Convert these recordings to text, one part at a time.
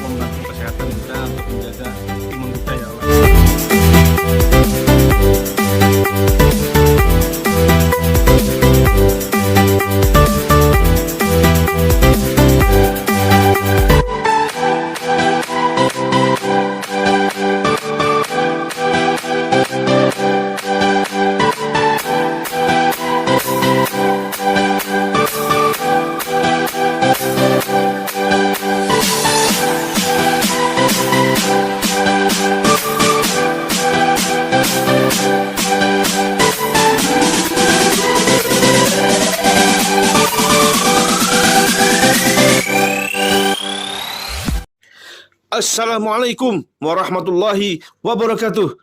membantu kesehatan kita untuk menjaga imun kita ya Allah. Assalamualaikum warahmatullahi wabarakatuh.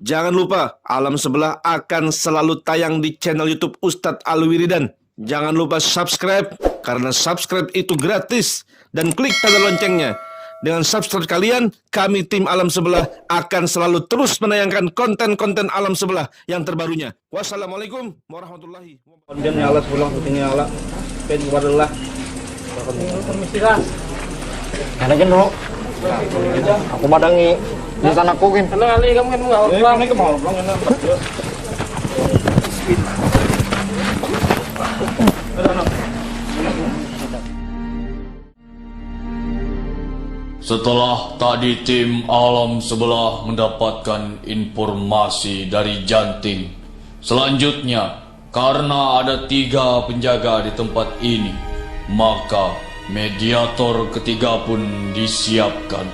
Jangan lupa alam sebelah akan selalu tayang di channel YouTube Ustadz Alwiridan. Jangan lupa subscribe karena subscribe itu gratis dan klik tanda loncengnya. Dengan subscribe kalian, kami tim alam sebelah akan selalu terus menayangkan konten-konten alam sebelah yang terbarunya. Wassalamualaikum warahmatullahi wabarakatuh. Kemudian nyala sebelah putihnya nyala. Pen kepada permisi lah. Karena dulu aku badangi di sana aku kan. Karena kali kamu kan mau pulang. Ini mau pulang kan. Setelah tadi tim alam sebelah mendapatkan informasi dari Janting, selanjutnya karena ada 3 penjaga di tempat ini, maka mediator ketiga pun disiapkan.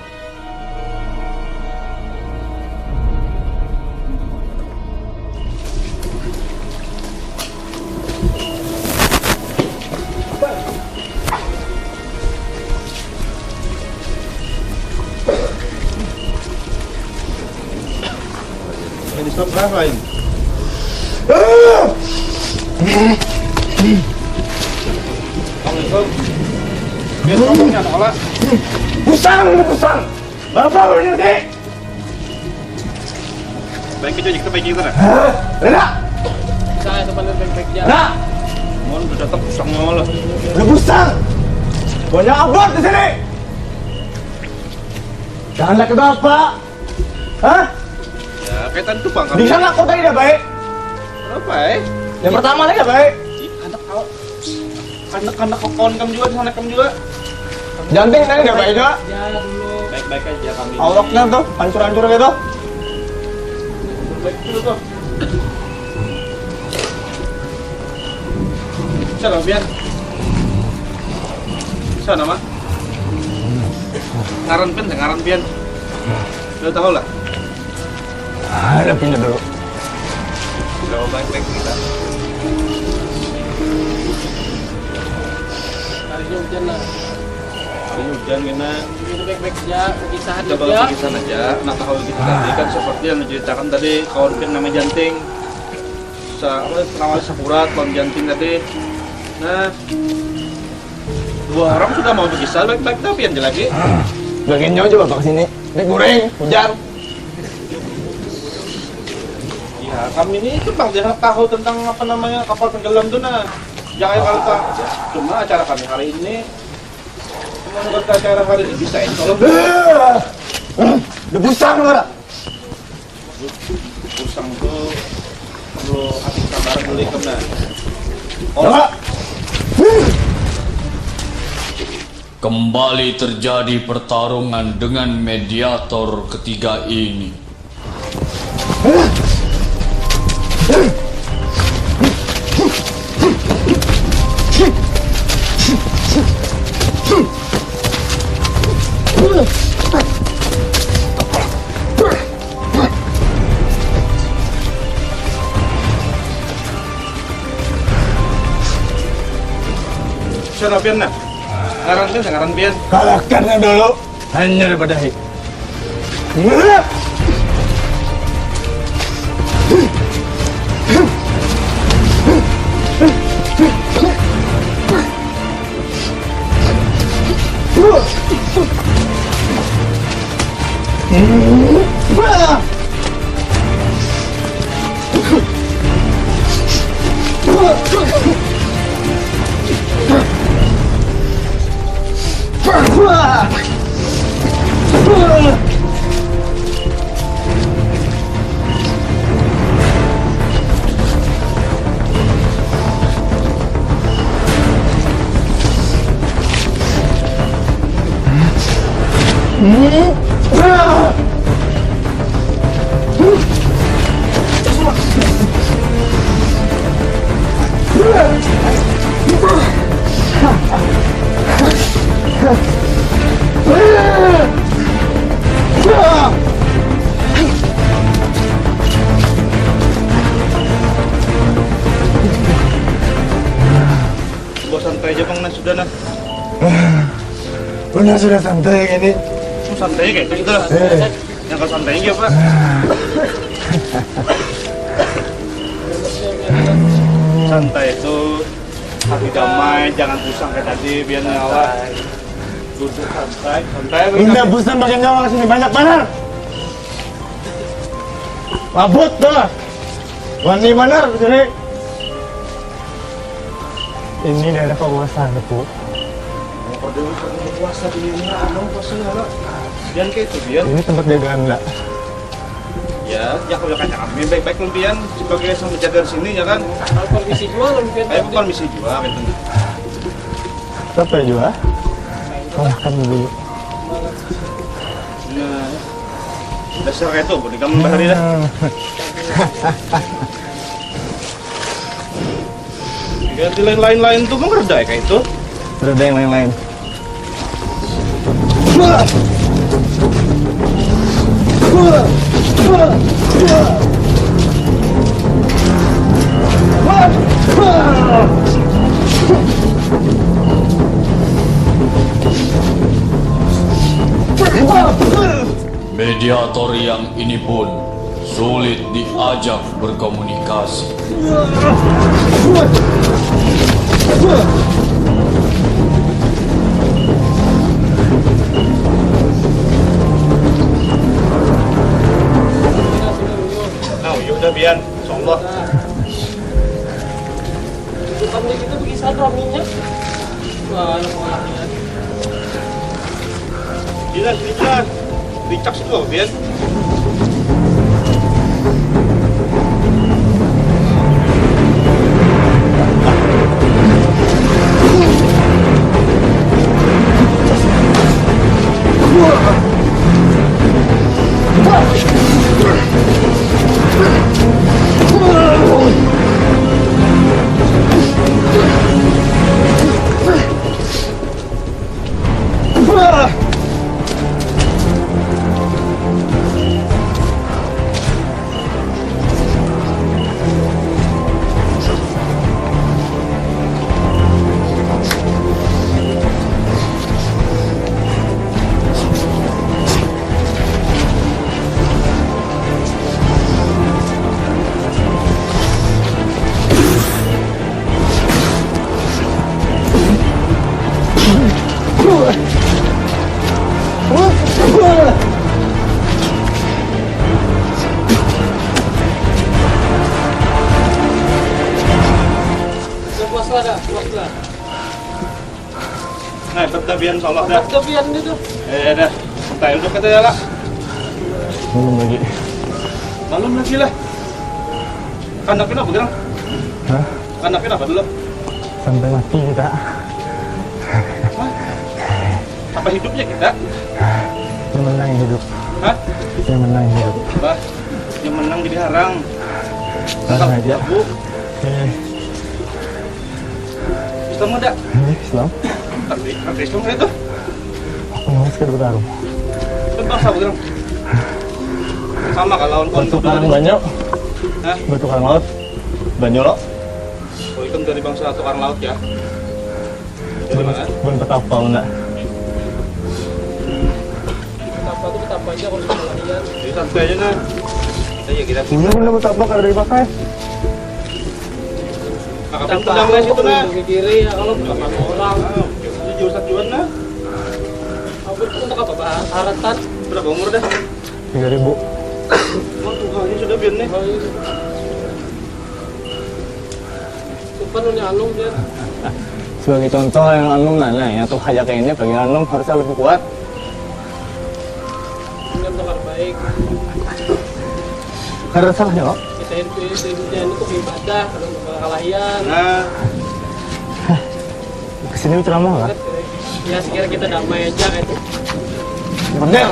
Ini stop berapa ini? Biar ngomongnya tolak. Pusang. Bapak berhenti. Baik itu kita baik kita dah. Rena. Saya sebenarnya baik-baik aja. Nah, Mohon udah tetap pusang malah. udah pusang. Banyak abot di sini. Janganlah ke bapak. Hah? Ya kaitan tuh bang. Di sana kau tadi dah baik. Kenapa Yang pertama tadi dah baik. Anak kau. Anak kawan kamu juga di sana kamu juga. Janting tadi dah baik juga. Baik-baik aja kami. Awaknya tuh hancur-hancur gitu. Baik dulu tuh. Sana Bian. Sana mak. Ngaran Bian. Udah tahu lah. Ada pindah dulu. Udah baik-baik kita. Hari hujan lah. Hari hujan kena. Itu baik-baik aja, kisah Kita bawa kisah aja. Nah tahu kita tadi kan seperti yang diceritakan tadi kawan Pian namanya Janting. Penawar Sapurat, kawan Janting tadi. Nah, 2 orang sudah mau berkisah baik-baik tapi yang lagi. Bagian jauh coba ke sini. Ini goreng, hujan. Ya, kami ini itu bang jangan tahu tentang apa namanya kapal tenggelam tuh nah. Jangan kalau tak. Cuma acara kami hari ini. Menurut acara hari ini bisa ini kalau Udah pusang lu, pusang tuh perlu hati sabar beli kemana. Coba. Kembali terjadi pertarungan dengan mediator ketiga ini. Sana Pian nah. Ngaran Pian. Kalahkannya dulu. Hanya daripada hik. Bos santai aja bang, nah sudah nah. Benar sudah santai ini. Santai kayak itu sudah. Yang kau santai aja pak. Santai itu hati damai, jangan pusing kayak tadi, biar nyawa. Duduk santai, santai. Enggak bosan pakai nyawa sini banyak benar. Mabut dah. Wani benar jadi. Ini daerah penguasaan Bu. Puasa di mana? Puasa nggak? Biar kayak itu biar. Ini tempat jagaan enggak? Ya, ya kalau kacang kami baik-baik lumpian sebagai yang menjaga di sini ya kan. Kalau permisi jual lumpian. Ayo permisi juga gitu. Siapa juga? Oh, makan dulu. Nah, dasar kayak itu, boleh kamu bahari dah. Ganti lain-lain tuh kan reda ya kayak itu. Sudah ada yang lain-lain. Mediator yang ini pun sulit diajak berkomunikasi. Nah, yaudah biar, insyaallah. Bukannya kita bisa raminya. Wah, yang orangnya. Jelas, jelas. Dicak semua biar. Puaslah. Nah, bertabian insyaallah dah. Bertabian itu. Dah. Santai untuk kita ya lah. Belum lagi. Malum lagi lah. Kandang kenapa gerang? Hah? Kandang kenapa dulu? Sampai mati kita. Hah? Apa hidupnya kita? Yang menang hidup. Hah? Yang menang hidup. Bah, yang menang jadi harang. Tenang aja. Bu, Eh, Islam ada? ini Islam. Tapi Islam itu. Aku mau sekali bertarung. Kan bangsa gerang. Sama kalau lawan kawan Bertukar banyak. Hah? Bertukar laut. Banyak loh. Oh, itu dari bangsa tukar laut ya. Dari mana? Bukan petapa enggak. Kenapa tuh kita aja kalau kita latihan. Jadi santai aja nah. Ya kita Punya bener petapa kalau dari pakai. kakak pedang lah situ nah. Ke kiri ya kalau bukan orang. Jujur satuan nah. Aku itu untuk apa bahas haratan. Berapa umur dah? 3.000. Emang Tuhannya sudah biar nih. Supan punya alum dia. Sebagai contoh yang Anum nanya ya tuh kayak ini bagi Anum harusnya lebih kuat. Ini untuk baik. Karena salahnya kok. Kita hidup itu ibadah kalau untuk kalahian. Nah, Kesini ceramah nggak? Ya sekira kita damai aja itu. Bener.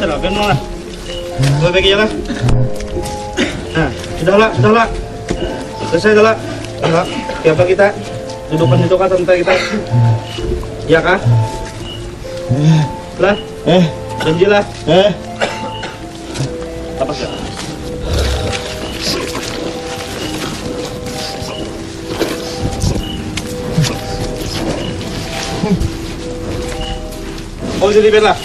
Terapin mana? Gue bagi jalan. Nah, sudahlah. Selesai dah lah. Siapa kita? Dudukan santai kita. Ya kah? Lah. Janjilah. Apa sih? Oh jadi biar lah.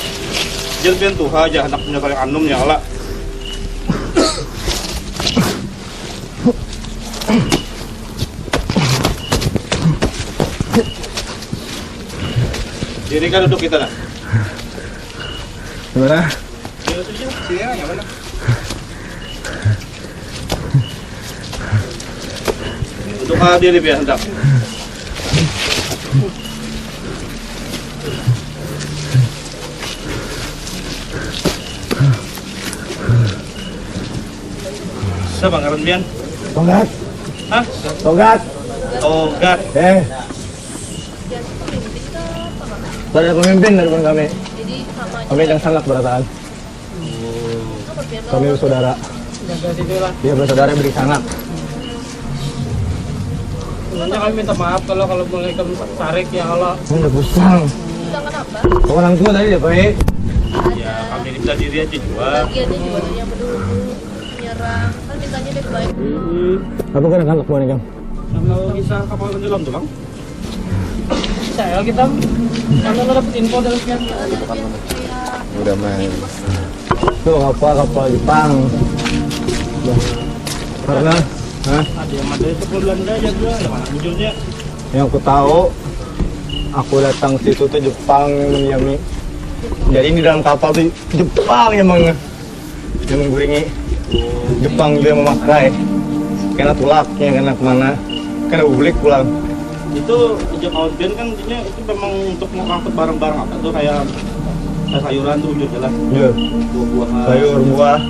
Jadi biar tuh aja anaknya paling anum ya lah. Jadi kan duduk kita lah. Gimana? Sini aja mana? Duduk dia di biar hendak. Siapa ngaran Bian? Togat. Hah? Togat. Togat. Ada pemimpin dari kami. Kami yang sangat berataan. Kami bersaudara. Jaga situ lah. Dia bersaudara beri sangat. Sebenarnya kami minta maaf kalau mulai kami tarik ya Allah. Udah pusang. Kenapa? Orang tua tadi ya baik. Ya kami minta diri aja juga. Bagiannya juga tuh yang peduli menyerang. Kan mintanya baik-baik. Apa kan akan lakukan kamu? Kalau kisah kapal tenggelam tuh bang. Saya kita karena dapat info dari pihak Udah main. Tuh kapal Jepang. Karena, Ada yang ada itu Belanda aja juga. Ada mana munculnya? yang aku tahu, aku datang situ tuh Jepang Miami. Jadi di dalam kapal tuh Jepang yang mengguringi. Jepang dia memakai. Karena tulaknya, karena kemana? Karena publik pulang. Itu sejak awal band kan intinya itu memang untuk mengangkut barang-barang apa tuh kayak sayuran tuh wujud jelas. Iya. Buah-buahan. Sayur, buah,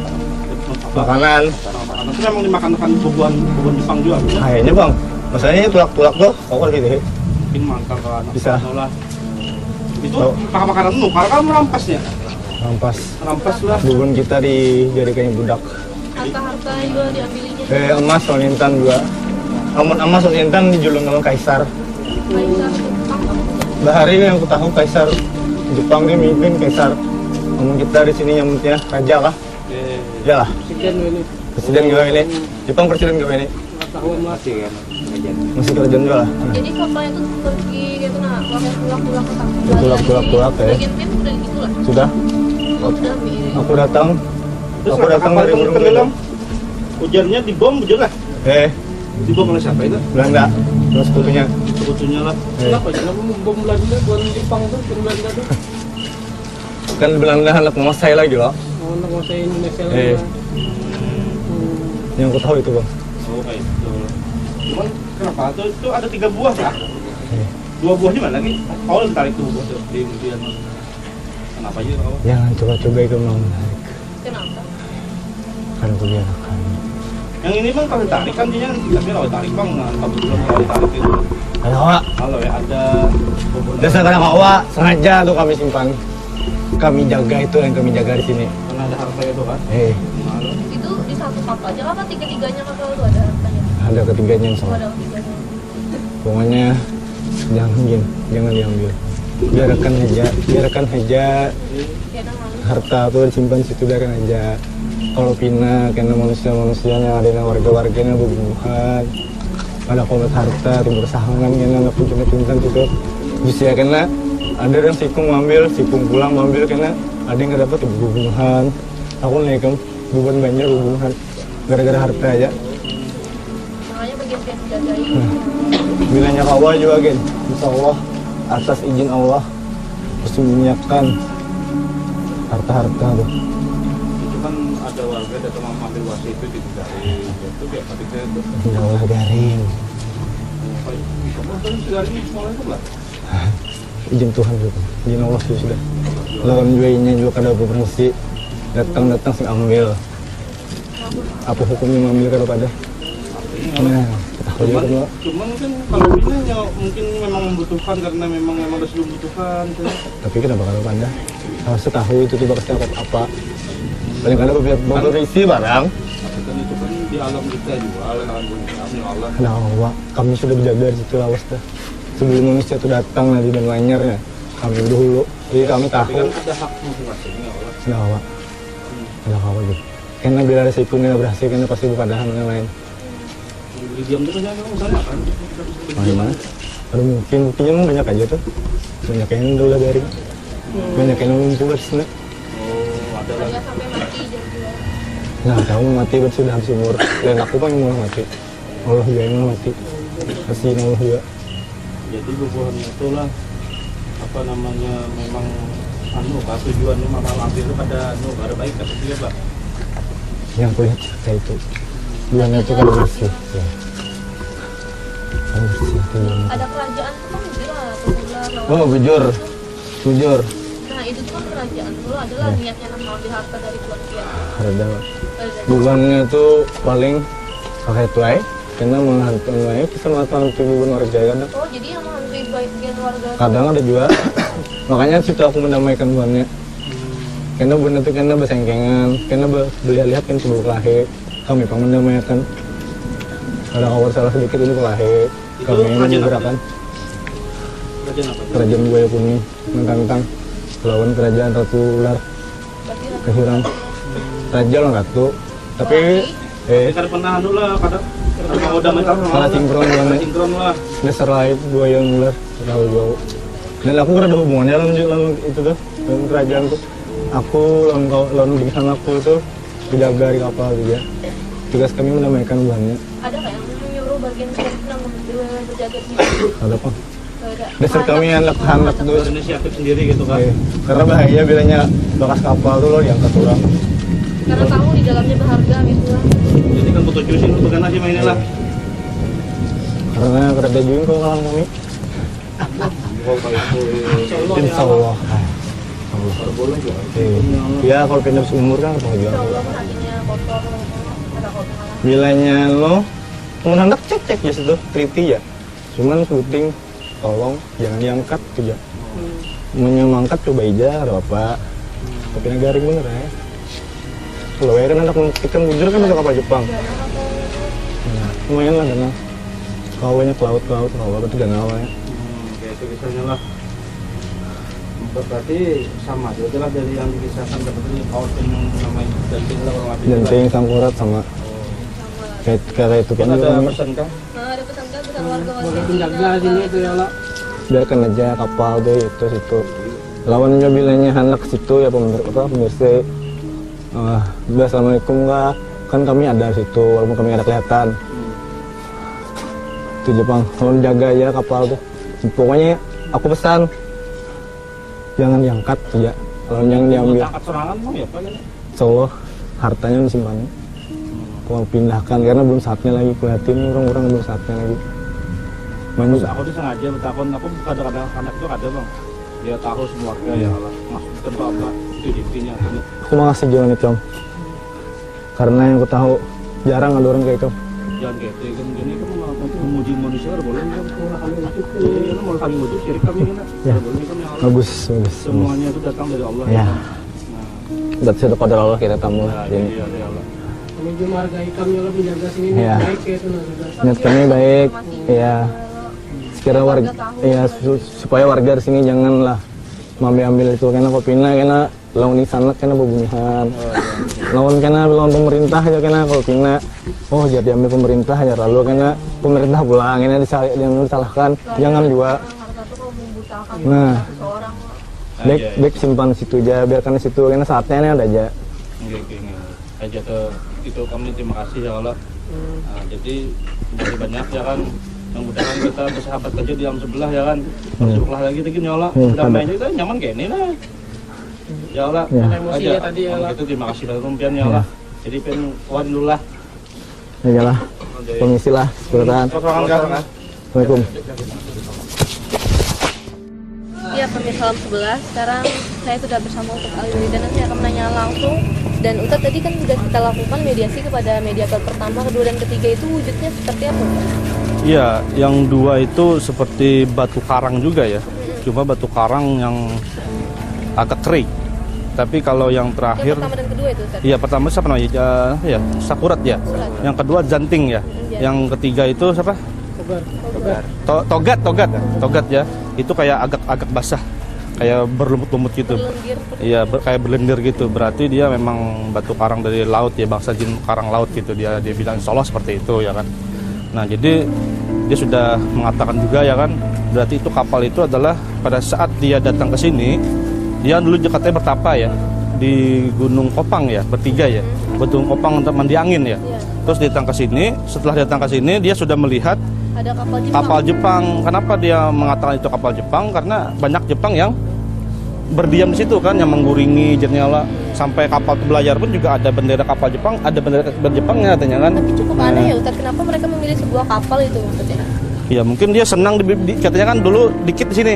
makanan. Makanan itu memang dimakan buah-buahan Jepang juga. Kayaknya bang, masalahnya tulak-tulak tuh, pokoknya gitu. Mungkin mangkal kan. Bisa. Lah. Itu makan makanan lu, karena kamu rampasnya. Rampas lah. Bubun kita dijadikannya budak. Harta-harta juga diambilinya. Emas soal intan juga. Emas soal intan dijulung nama kaisar. Kaisar Jepang. Bahari yang aku tahu kaisar Jepang dia mimpin kaisar. Namun kita di sini yang pentingnya raja lah. Ya lah. sekian ini. Presiden juga ini. Jepang presiden juga ini. Tahun masih kan. Masih kerjaan juga lah. Jadi kapalnya tuh pergi gitu nah, pakai tulak-tulak ke tangan. Tulak-tulak ya. Bagian pin udah gitu lah. Sudah. Oh, udah mirip. Aku datang. Terus Aku datang kapal dari itu Murung tenggelam. Hujannya dibom wujud lah. Dibom oleh siapa itu? Belanda. Terus sekutunya. Sebetulnya lah. Kenapa ya? Kenapa bom Belanda buat Jepang tuh Belanda tuh? Kan Belanda hendak menguasai lagi loh. Mau menguasai Indonesia Eh. lagi. Yang aku tahu itu bang. Oh kayak itu. Cuman kenapa? Itu ada 3 buah ya? 2 buahnya mana lagi? Awal ditarik tuh buah tuh di kemudian. Kenapa aja awal? Jangan coba-coba itu mau menarik. Kenapa? Kan aku biarkan. Yang ini bang kalau ditarik kan dia tapi kalau ditarik bang, nah kalau belum kalau ditarik itu. Ada awak. Kalau ya ada. Dasar karena awak sengaja tuh kami simpan. Kami jaga itu yang kami jaga di sini. Karena ada harta itu kan. Itu di satu kapal aja apa tiga-tiganya kapal itu ada hartanya? Ada ketiganya yang Oh, sama. ada ketiganya. pokoknya jangan diambil. Biarkan aja harta tuh disimpan situ, biarkan aja. Kalau pindah karena manusia yang ada warga-warganya berbunuhan, ada komet harta timur sahangan karena nggak pinjam itu bisa karena ada yang sikung ngambil, sikung pulang ngambil karena ada yang nggak dapat berbunuhan. Aku naik beban banyak berbunuhan gara-gara harta aja. Makanya bagian jagain. Bilanya kawah juga gen, insya Allah atas izin Allah disembunyikan harta-harta tuh. Itu kan ada warga datang mengambil wasi itu di garing. Itu kayak tadi saya tuh. Tidak boleh garing. Kamu kan garing semuanya itu lah. Izin Tuhan gitu, izin Allah sih sudah. Lawan juainya juga kada berfungsi, datang sih ambil. Apa hukumnya mengambil kada pada? Nah, kita juga. Cuman kan kalau ini ya mungkin memang membutuhkan karena memang harus membutuhkan. Tapi kenapa kada pada? Harus tahu itu tuh bakal apa. Paling kada berisi barang. Tapi kan itu kan di alam kita juga, alam Allah. Ada Allah, kami sudah berjaga di situ lawas dah. Sebelum manusia itu datang nanti dan lanyarnya, kami dulu. Jadi kami Tapi tahu. kan ada hak masing-masing ya Allah. Ada Allah, ada Allah gitu. Karena bila ada sikun yang berhasil, karena pasti berpadahan yang lain. Di diam terus ya misalnya kan. Gimana? Aduh mungkin buktinya emang banyak aja tuh. Banyak yang udah garing. Banyak yang ngumpul di sana. Oh, ada lagi. Banyak sampai mati jam 2. Nah, kamu mati berarti sudah habis umur. Dan aku pengen mau mati. Allah juga yang mau mati. Kasihin Allah juga. Jadi bubuhannya itulah apa namanya memang tujuannya malah ambil itu pada ada baik tapi dia Pak. Yang kulihat kayak itu. Duanya itu kan bersih. Ya. Kan bersih tujuannya. Ada kerajaan tuh kan bujur lah, atau ular, lawan. Oh, bujur. Nah itu tuh kan kerajaan dulu adalah niatnya mengambil harta dari keluarga. Ada. Bukannya tuh paling pakai tuai. Karena menghantui baik, kita menghantui beban warga kan. Oh jadi yang menghantui bagian warga. Kadang ada juga. Makanya situ aku mendamaikan buannya. Karena benar itu karena bersengkengan, karena lihat kan sebelum kelahi. Kami pang mendamaikan. Ada kawan salah sedikit ini kelahi. Kami menggerakkan Kerajaan apa? kerajaan buaya kuning mentantang lawan kerajaan Ratu Ular Berarti Kehirang. Raja lah Ratu. Tapi Kadang pernah lah kadang mau damai kan salah sinkron buannya. sinkron lah. Dasar lain buaya ular terlalu jauh. Dan aku kan ada hubungannya lalu itu tuh dengan kerajaan tuh. Aku lawan bintang aku itu dijaga di kapal juga. Tugas kami mendamaikan buahnya. ada nggak yang menyuruh bagian yang berjaga di situ? Ada apa? Ada. Dasar kami anak-anak tuh. Berinisiatif sendiri gitu kan. Karena bahaya bilanya bekas kapal tuh loh diangkat orang. Karena tahu di dalamnya berharga gitu lah. Jadi kan foto juice itu kan aja mainnya lah. Karena kerja juga kok kalang kami. Insya Allah. Boleh ya. Ya kalau pindah seumur kan apa juga. Insya Allah kan hatinya kotor, ada kotoran. Bilanya lo mau hendak cek ya situ teliti ya. Cuman syuting tolong jangan diangkat tuh ya. Menyemangkat coba aja ada apa. Tapi garing bener ya. Kalau ya kan anak kita bujur kan ada kapal Jepang. Nah, lumayan lah danau. Kawanya ke laut rawa itu danau ya. Kayak itu misalnya lah. Berarti sama aja lah dari yang dikisahkan seperti kaos yang namanya janting lah orang Abdi. Janting sangkurat sama kayak itu kan. Ada pesan kan? Nah ada pesan warga Penjaga sini itu ya lah. Biarkan aja kapal tuh itu situ. Lawan juga bilangnya anak situ ya pemirsa. Assalamualaikum enggak, kan kami ada di situ walaupun kami ada kelihatan. Itu Jepang, kalau jaga aja kapal tuh. Pokoknya aku pesan jangan diangkat ya, kalau jangan diambil. Angkat serangan mau ya Pak? Insyaallah hartanya disimpan. Kalau pindahkan karena belum saatnya lagi, kelihatan orang-orang belum saatnya lagi. Banyak. Aku tuh sengaja bertakon, aku kadang-kadang anak itu ada bang. Dia tahu semua ya Allah, maksudkan apa itu intinya. Aku makasih jalan itu Om. Karena yang aku tahu jarang ada orang kayak itu. Jangan kayak itu kan gini kan untuk memuji manusia boleh kan mau kami wujud, jadi kan mau kami wujud syirik kami kan. Ya. Boleh kan ya Allah. Bagus. Semuanya itu datang dari Allah. Ya. Nah, Berarti sudah qadar Allah kita tamu. Jadi iya dari Allah. Menuju marga hitamnya lo penjaga sini Iya. baik kayak itu lah sudah. niat kami baik. Ya. kira warga ya supaya warga di sini janganlah ambil itu karena kopina karena lawan di sana karena pembunuhan. Lawan pemerintah aja karena kopina. Oh jadi ambil pemerintah ya lalu karena pemerintah pulang ini disalahkan. Jangan juga. Nah, baik simpan di situ aja, biarkan di situ karena saatnya ini ada aja. Oke. Aja itu kami terima kasih ya Allah. Nah, jadi banyak ya kan. Mudah-mudahan kita bersahabat aja di alam sebelah ya kan. Bersyukurlah lagi ya Allah. Damai kita nyaman kayak ini lah. Ya Allah. Aja tadi ya Allah. Itu terima kasih dari rumpian ya Allah. Jadi pengen kawan dulu lah. Ya lah. Permisi lah, sebentar. Assalamualaikum. Ya pemirsa alam sebelah, sekarang saya sudah bersama Ustadz Alwi dan nanti akan menanya langsung. Dan Ustadz tadi kan sudah kita lakukan mediasi kepada mediator pertama, kedua dan ketiga itu wujudnya seperti apa? Iya, yang dua itu seperti batu karang juga ya. Cuma batu karang yang agak kering. Tapi kalau yang terakhir, Yang pertama dan kedua itu Ustadz? iya pertama siapa namanya? Ya, Sakurat ya. Surat. Yang kedua Janting ya. Yang ketiga itu siapa? Togat ya. Itu kayak agak basah, kayak berlumut-lumut gitu. Berlendir. Iya, kayak berlendir gitu. Berarti dia memang batu karang dari laut ya, bangsa jin karang laut gitu. Dia bilang insya Allah seperti itu ya kan. Nah jadi dia sudah mengatakan juga ya kan. Berarti itu kapal itu adalah pada saat dia datang ke sini, dia dulu katanya bertapa ya di Gunung Kopang ya, bertiga ya, Gunung Kopang untuk mandi angin ya. Terus dia datang ke sini. Setelah datang ke sini, dia sudah melihat Ada kapal Jepang. Kenapa dia mengatakan itu kapal Jepang? Karena banyak Jepang yang berdiam di situ kan, yang mengguringi jendela. Sampai kapal belayar pun juga ada bendera kapal Jepang, ada bendera Jepangnya katanya kan. Tapi cukup aneh ya Ustadz, kenapa mereka memilih sebuah kapal itu maksudnya? Ya mungkin dia senang katanya kan dulu dikit di sini.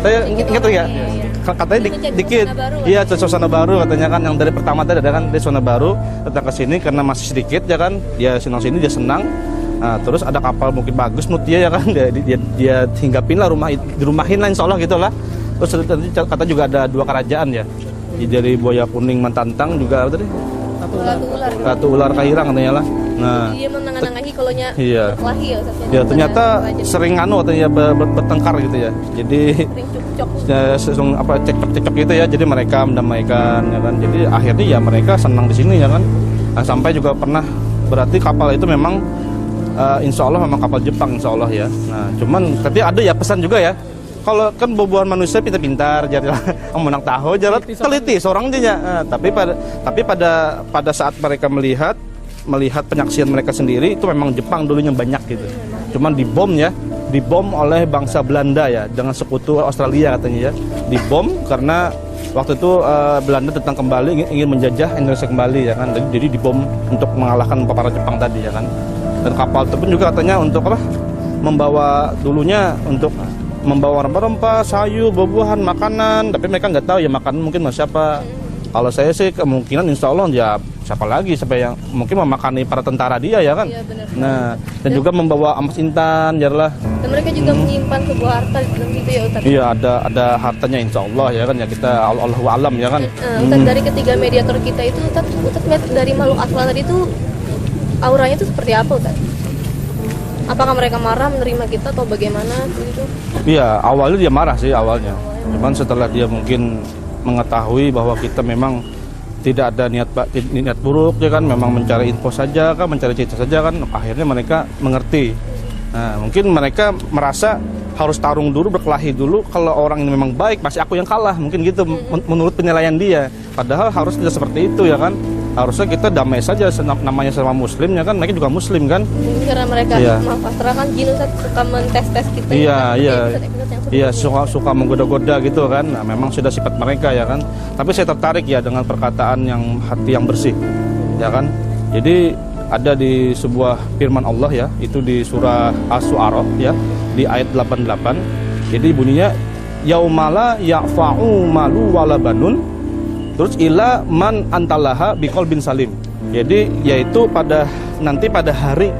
Saya ingat ya. Katanya dikit. Iya, suasana baru katanya kan, yang dari pertama tadi ada kan dari suasana baru, datang ke sini karena masih sedikit ya kan. Dia senang sini, dia senang. Nah, terus ada kapal mungkin bagus menurut dia ya kan, dia hinggapin lah dirumahin lah insya Allah gitu lah. Terus kata juga ada dua kerajaan ya, dari Buaya Kuning Mentantang juga apa tadi? Ratu Ular Kahirang katanya lah. Nah, dia menengahi kolonya iya. berkelahi ya Ustadz. Ya ternyata sering katanya bertengkar gitu ya. Jadi sering cekcok. cekcok gitu ya. Jadi mereka mendamaikan ya kan. Jadi akhirnya ya mereka senang di sini ya kan. Nah, sampai juga pernah berarti kapal itu memang insya Allah memang kapal Jepang insya Allah ya. Nah cuman tapi ada ya pesan juga ya. Kalau kan bobohan manusia pintar-pintar, jadi menang tahu, jalan teliti seorang dia. Nah, tapi pada saat mereka melihat penyaksian mereka sendiri itu memang Jepang dulunya banyak gitu. Cuman dibom oleh bangsa Belanda ya, dengan sekutu Australia katanya ya. Dibom karena waktu itu Belanda datang kembali ingin menjajah Indonesia kembali ya kan. Jadi dibom untuk mengalahkan para Jepang tadi ya kan. Dan kapal itu pun juga katanya untuk apa? Membawa rempah-rempah, sayur, buah-buahan, makanan. Tapi mereka nggak tahu ya makanan mungkin mas siapa. Kalau saya sih kemungkinan insya Allah ya siapa yang mungkin memakani para tentara dia ya kan. Iya, benar. Nah dan juga membawa emas intan ya lah. Dan mereka juga menyimpan sebuah harta di dalam situ ya Ustadz. Iya ada hartanya insya Allah ya kan ya, kita Allahu alam ya kan. Ustadz dari ketiga mediator kita itu Ustadz lihat dari makhluk asal tadi itu auranya itu seperti apa Ustadz? Apakah mereka marah menerima kita atau bagaimana gitu? Iya, awalnya dia marah sih awalnya. Cuman setelah dia mungkin mengetahui bahwa kita memang tidak ada niat buruk ya kan, memang mencari info saja kan, mencari cerita saja kan, akhirnya mereka mengerti. Nah, mungkin mereka merasa harus tarung dulu, berkelahi dulu, kalau orang ini memang baik, pasti aku yang kalah, mungkin gitu menurut penilaian dia. Padahal harus tidak seperti itu ya kan. Harusnya kita damai saja, namanya sama muslim ya kan, mereka juga muslim kan. Karena mereka Iya. pasrah kan jin Ustadz suka mentes-tes kita. Iya, suka menggoda-goda gitu kan. Nah, memang sudah sifat mereka ya kan. Tapi saya tertarik ya dengan perkataan yang hati yang bersih ya kan. Jadi ada di sebuah firman Allah ya, itu di surah Asy-Syu'ara ya, di ayat 88. Jadi bunyinya yaumala ya'fa'u malu wala banun terus ila man antalaha biqalbin salim. Jadi yaitu nanti pada hari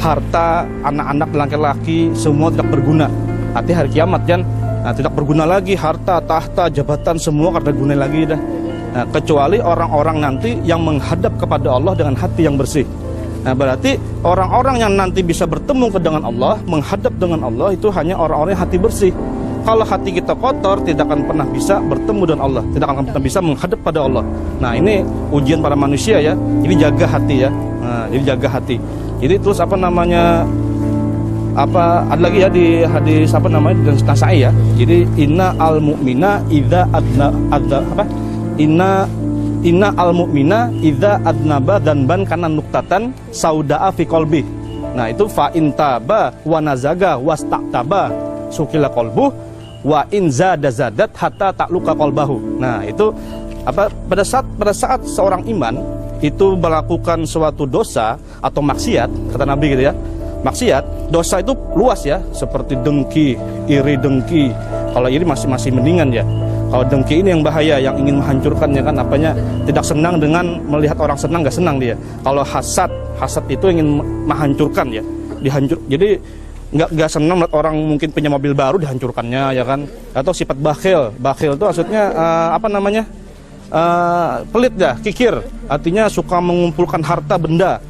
harta anak-anak laki-laki semua tidak berguna. Nanti hari kiamat kan, nah, tidak berguna lagi harta, tahta, jabatan semua kada guna lagi dah. Nah, kecuali orang-orang nanti yang menghadap kepada Allah dengan hati yang bersih. Nah, berarti orang-orang yang nanti bisa bertemu dengan Allah, menghadap dengan Allah, itu hanya orang-orang yang hati bersih. Kalau hati kita kotor, tidak akan pernah bisa bertemu dengan Allah, tidak akan pernah bisa menghadap pada Allah. Nah, ini ujian para manusia ya. Jadi jaga hati ya. Nah, jadi jaga hati. Jadi terus apa namanya? Apa ada lagi ya di hadis apa namanya dan Nasai ya. Jadi inna al mu'mina idza adna apa? Inna al mu'mina idza adnaba dzanban kana nuktatan saudaa fi qalbi. Nah, itu fa intaba wa nazaga wastaqtaba sukila qalbuh wa in zadat hatta takluka qalbahu. Nah, itu apa pada saat seorang iman itu melakukan suatu dosa atau maksiat, kata Nabi gitu ya. Maksiat, dosa itu luas ya, seperti dengki, iri dengki. Kalau iri masih mendingan ya. Kalau dengki ini yang bahaya, yang ingin menghancurkan ya kan, apanya tidak senang dengan melihat orang senang, nggak senang dia. Kalau hasad itu ingin menghancurkan ya, jadi nggak senang melihat orang mungkin punya mobil baru dihancurkannya ya kan. Atau sifat bakhil itu maksudnya apa namanya, pelit ya, kikir, artinya suka mengumpulkan harta benda.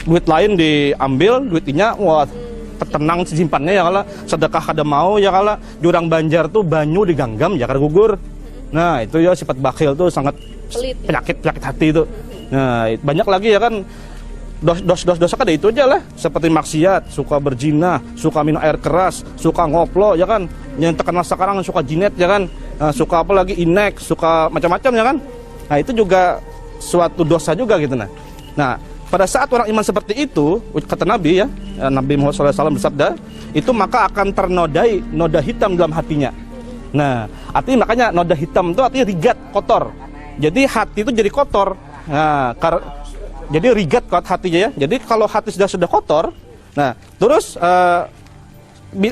Duit lain diambil, duitnya wah tenang simpannya ya kala, sedekah kada mau ya kala, jurang banjar tuh banyu diganggam ya kada gugur. Nah, itu ya sifat bakhil tuh sangat penyakit hati itu. Nah, banyak lagi ya kan dosa kada itu aja lah, seperti maksiat, suka berzina, suka minum air keras, suka ngoplo ya kan, yang terkenal sekarang suka jinet ya kan, suka apa lagi inek, suka macam-macam ya kan. Nah, itu juga suatu dosa juga gitu nah. Pada saat orang iman seperti itu, kata Nabi ya, Nabi Muhammad SAW bersabda, itu maka akan ternodai noda hitam dalam hatinya. Nah, artinya makanya noda hitam itu artinya rigat, kotor. Jadi hati itu jadi kotor. Nah, jadi rigat hatinya ya. Jadi kalau hati sudah kotor, nah terus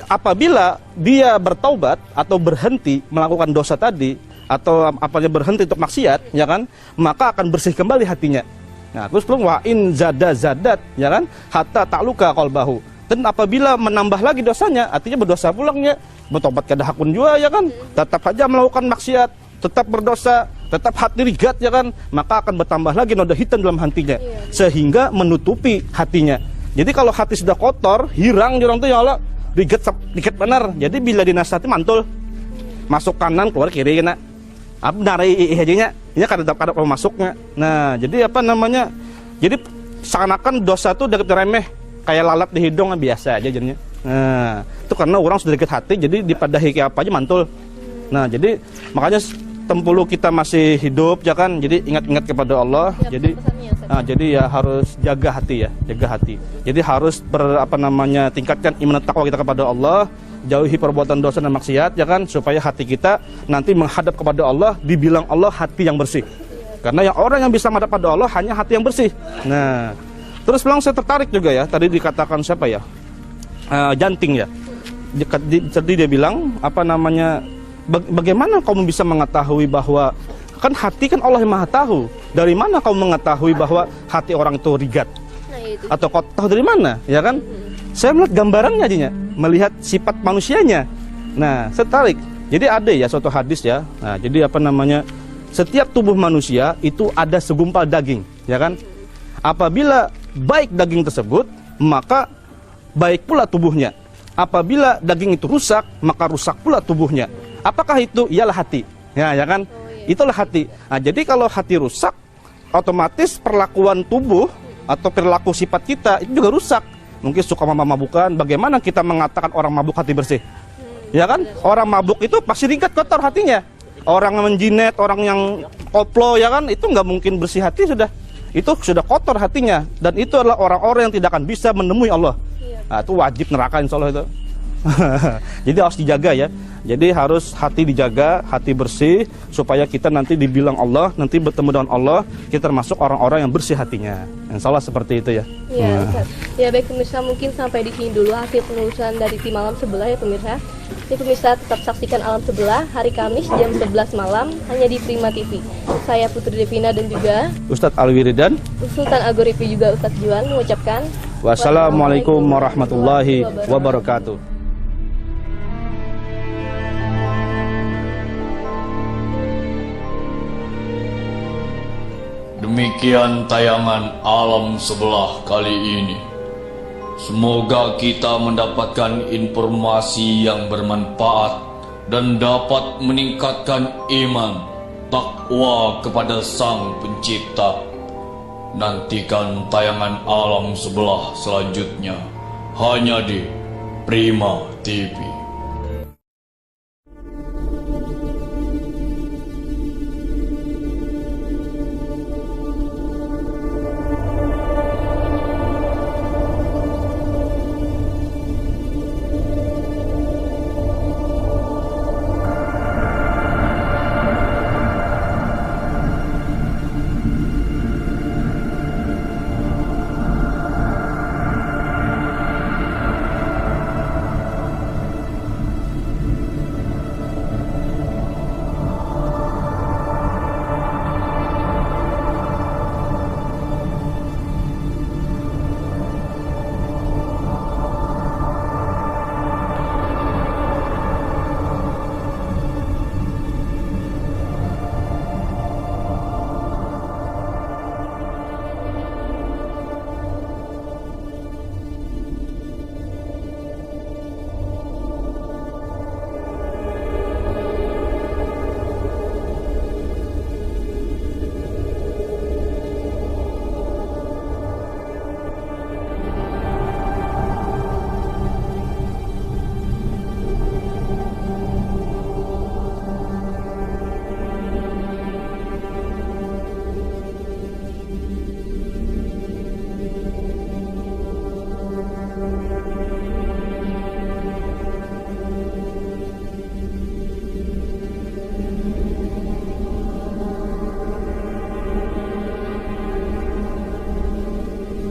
apabila dia bertaubat atau berhenti melakukan dosa tadi, atau apalagi berhenti untuk maksiat, ya kan, maka akan bersih kembali hatinya. Nah, terus belum wa in zadat ya kan, hatta takluka qalbahu. Dan apabila menambah lagi dosanya, artinya berdosa pulangnya, bertobat kada hakun juga ya kan, tetap saja melakukan maksiat, tetap berdosa, tetap hati rigat ya kan, maka akan bertambah lagi noda hitam dalam hatinya, sehingga menutupi hatinya. Jadi kalau hati sudah kotor, hirang di orang tuh ya Allah, rigat benar. Jadi bila dinasihati mantul, masuk kanan keluar kiri kena. Apa narai hajanya ini kada masuknya. Nah, jadi apa namanya, jadi seakan-akan dosa itu deket remeh, kayak lalat di hidung biasa aja jadinya. Nah, itu karena orang sudah deket hati, jadi dipadahi kayak apa aja mantul. Nah, jadi makanya tempulu kita masih hidup ya kan, jadi ingat-ingat kepada Allah. Jadi ya harus jaga hati ya, jaga hati. Jadi harus tingkatkan iman takwa kita kepada Allah, jauhi perbuatan dosa dan maksiat ya kan, supaya hati kita nanti menghadap kepada Allah, dibilang Allah hati yang bersih. Karena yang orang yang bisa menghadap pada Allah hanya hati yang bersih. Nah, terus bilang saya tertarik juga ya, tadi dikatakan siapa ya, Janting ya. Jadi dia bilang apa namanya, bagaimana kamu bisa mengetahui bahwa kan hati kan Allah yang maha tahu. Dari mana kamu mengetahui bahwa hati orang itu rigat? Atau kau tahu dari mana ya kan? Saya melihat gambarannya aja, melihat sifat manusianya. Nah, saya tertarik. Jadi ada ya suatu hadis ya. Nah, jadi apa namanya, setiap tubuh manusia itu ada segumpal daging, ya kan? Apabila baik daging tersebut, maka baik pula tubuhnya. Apabila daging itu rusak, maka rusak pula tubuhnya. Apakah itu? Ialah hati. Ya kan? Itulah hati. Nah, jadi kalau hati rusak, otomatis perlakuan tubuh atau perilaku sifat kita itu juga rusak. Mungkin suka mabuk-mabukan, bagaimana kita mengatakan orang mabuk hati bersih? Ya kan? Orang mabuk itu pasti rigat kotor hatinya. Orang yang menjinet, orang yang koplo ya kan, itu nggak mungkin bersih hati sudah. Itu sudah kotor hatinya, dan itu adalah orang-orang yang tidak akan bisa menemui Allah. Nah, itu wajib neraka insya Allah itu. Jadi harus dijaga ya. Jadi harus hati dijaga, hati bersih, supaya kita nanti dibilang Allah, nanti bertemu dengan Allah, kita termasuk orang-orang yang bersih hatinya. Insya Allah seperti itu ya. Iya, ya baik pemirsa, mungkin sampai di sini dulu hasil penelusuran dari tim Alam Sebelah ya pemirsa. Ini pemirsa tetap saksikan Alam Sebelah hari Kamis jam 11 malam hanya di Prima TV. Saya Putri Devina dan juga Ustadz Alwiridan, Sultan Agoripi juga Ustadz Juan mengucapkan wassalamualaikum warahmatullahi wabarakatuh. Demikian tayangan alam sebelah kali ini. Semoga kita mendapatkan informasi yang bermanfaat dan dapat meningkatkan iman, takwa kepada Sang Pencipta. Nantikan tayangan alam sebelah selanjutnya hanya di Prima TV.